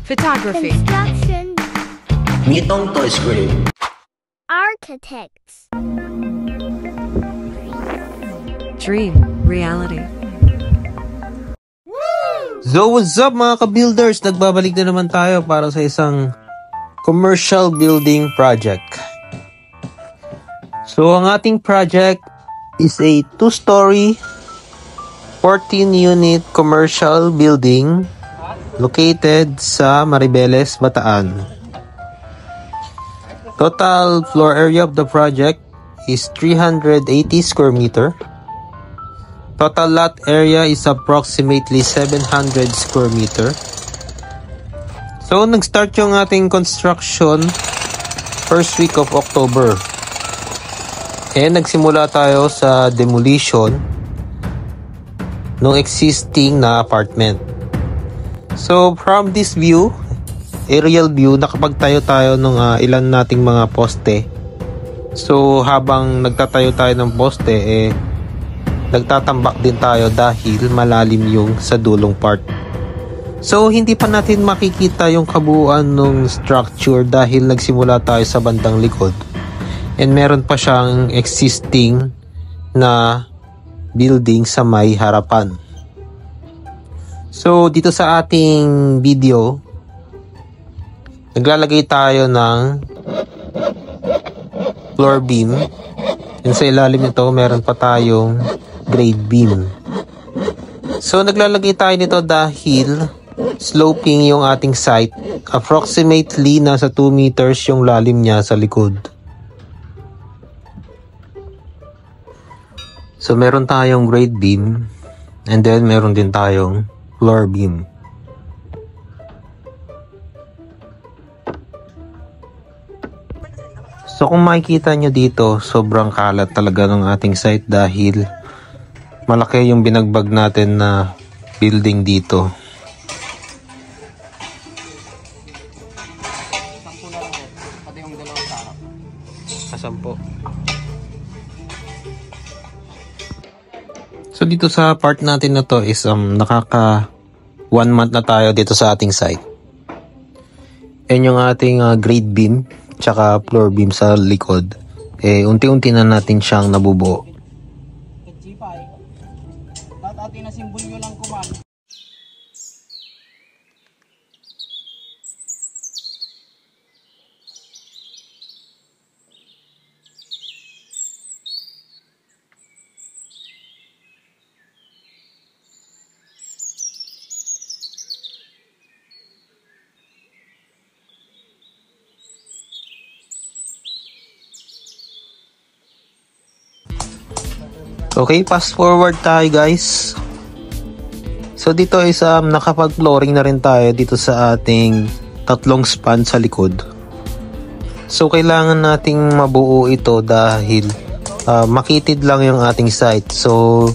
Photography. Construction. Nitong Toy Screen. Architects. Dream. Reality. So what's up mga ka-builders? Nagbabalik na naman tayo para sa isang commercial building project. So ang ating project is a 2-story 14-unit commercial building located sa Maribeles, Bataan. Total floor area of the project is 380 square meter. Total lot area is approximately 700 square meter. So, nag-start yung ating construction first week of October. And nagsimula tayo sa demolition ng existing na apartment. So, from this view, aerial view, nakapagtayo tayo ng ilan nating mga poste. So, habang nagtatayo tayo ng poste, nagtatambak din tayo dahil malalim yung sa dulong part. So, hindi pa natin makikita yung kabuuan ng structure dahil nagsimula tayo sa bandang likod. And meron pa siyang existing na building sa may harapan. So, dito sa ating video, naglalagay tayo ng floor beam. And sa ilalim nito, meron pa tayong grade beam. So, naglalagay tayo nito dahil sloping yung ating site. Approximately, nasa 2 meters yung lalim niya sa likod. So, meron tayong grade beam. And then, meron din tayong floor beam. So kung makikita nyo dito, sobrang kalat talaga ng ating site dahil malaki yung binagbag natin na building dito. Sampo. So dito sa part natin na to is nakaka 1 month na tayo dito sa ating site. And yung ating grade beam tsaka floor beam sa likod, unti-unti na natin siyang nabubuo. Okay, fast forward tayo guys. So dito is nakapag-flooring na rin tayo dito sa ating 3 span sa likod. So kailangan nating mabuo ito dahil makitid lang yung ating site. So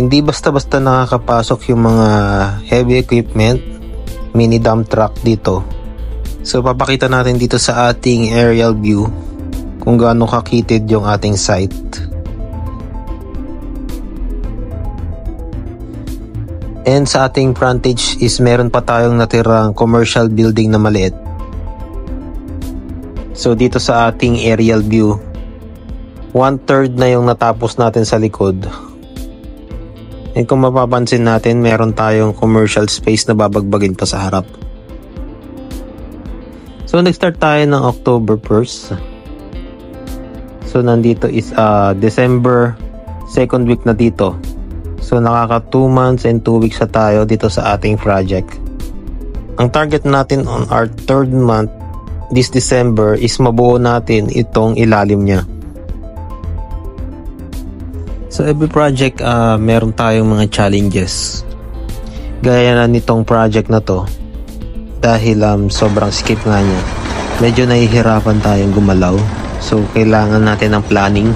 hindi basta-basta nakakapasok yung mga heavy equipment, mini dump truck dito. So papakita natin dito sa ating aerial view kung gaano kakitid yung ating site. And sa ating frontage is meron pa tayong natirang commercial building na maliit. So dito sa ating aerial view, 1/3 na yung natapos natin sa likod. And kung mapapansin natin, meron tayong commercial space na babagbagin pa sa harap. So nag-start tayo ng October 1st. So nandito is December 2nd week na dito. So nakaka 2 months and 2 weeks na tayo dito sa ating project. Ang target natin on our 3rd month this December is mabuo natin itong ilalim niya. So every project meron tayong mga challenges. Gaya na nitong project na to, dahil sobrang skip nga niya, medyo nahihirapan tayong gumalaw. So kailangan natin ng planning.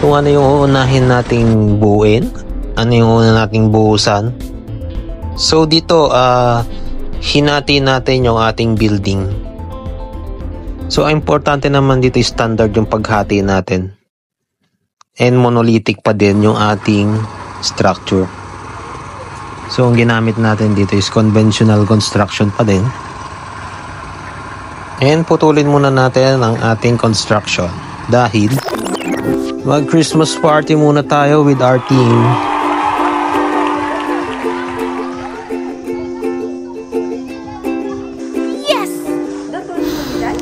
Kung ano yung uunahin nating buuin, ano yung una nating buhusan. So dito, hinati natin yung ating building. So importante naman dito standard yung paghati natin. And monolithic pa din yung ating structure. So ang ginamit natin dito is conventional construction pa din. And putulin muna natin ang ating construction dahil mag Christmas party muna tayo with our team.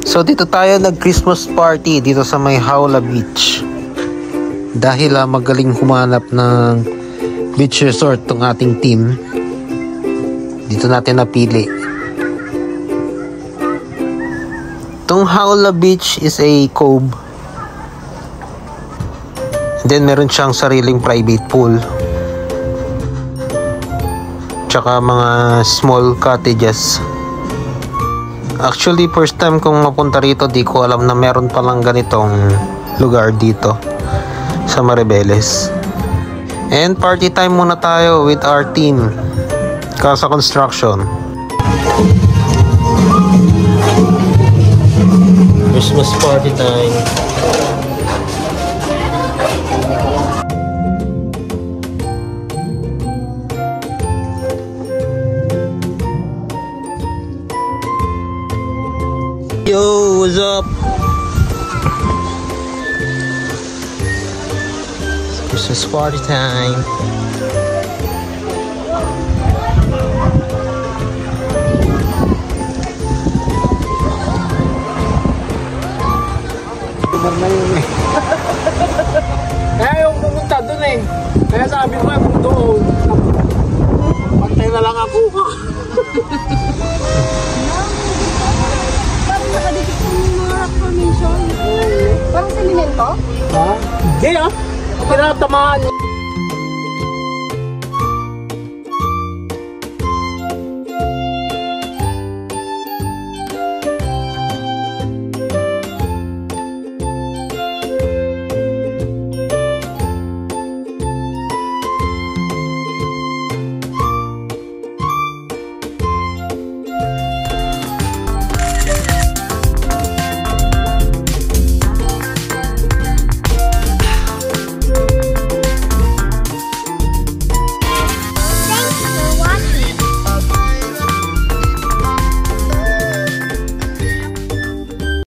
So dito tayo nag-Christmas party dito sa may Howla Beach. Dahil magaling humanap ng beach resort tong ating team, dito natin napili. Tong Howla Beach is a cove. Then meron siyang sariling private pool. Tsaka mga small cottages. Actually, first time kong mapunta rito, di ko alam na meron palang ganitong lugar dito sa Maribeles. And party time muna tayo with our team, Casa Construction. Christmas party time. Yo, what's up? Christmas party time. Kaya yung pumunta dun eh. Kaya sabi ko doon. Pantay na lang ako. Parang nakadikit yung mga rock formation. Parang semento? Ha? Hindi ah. Pinatamaan.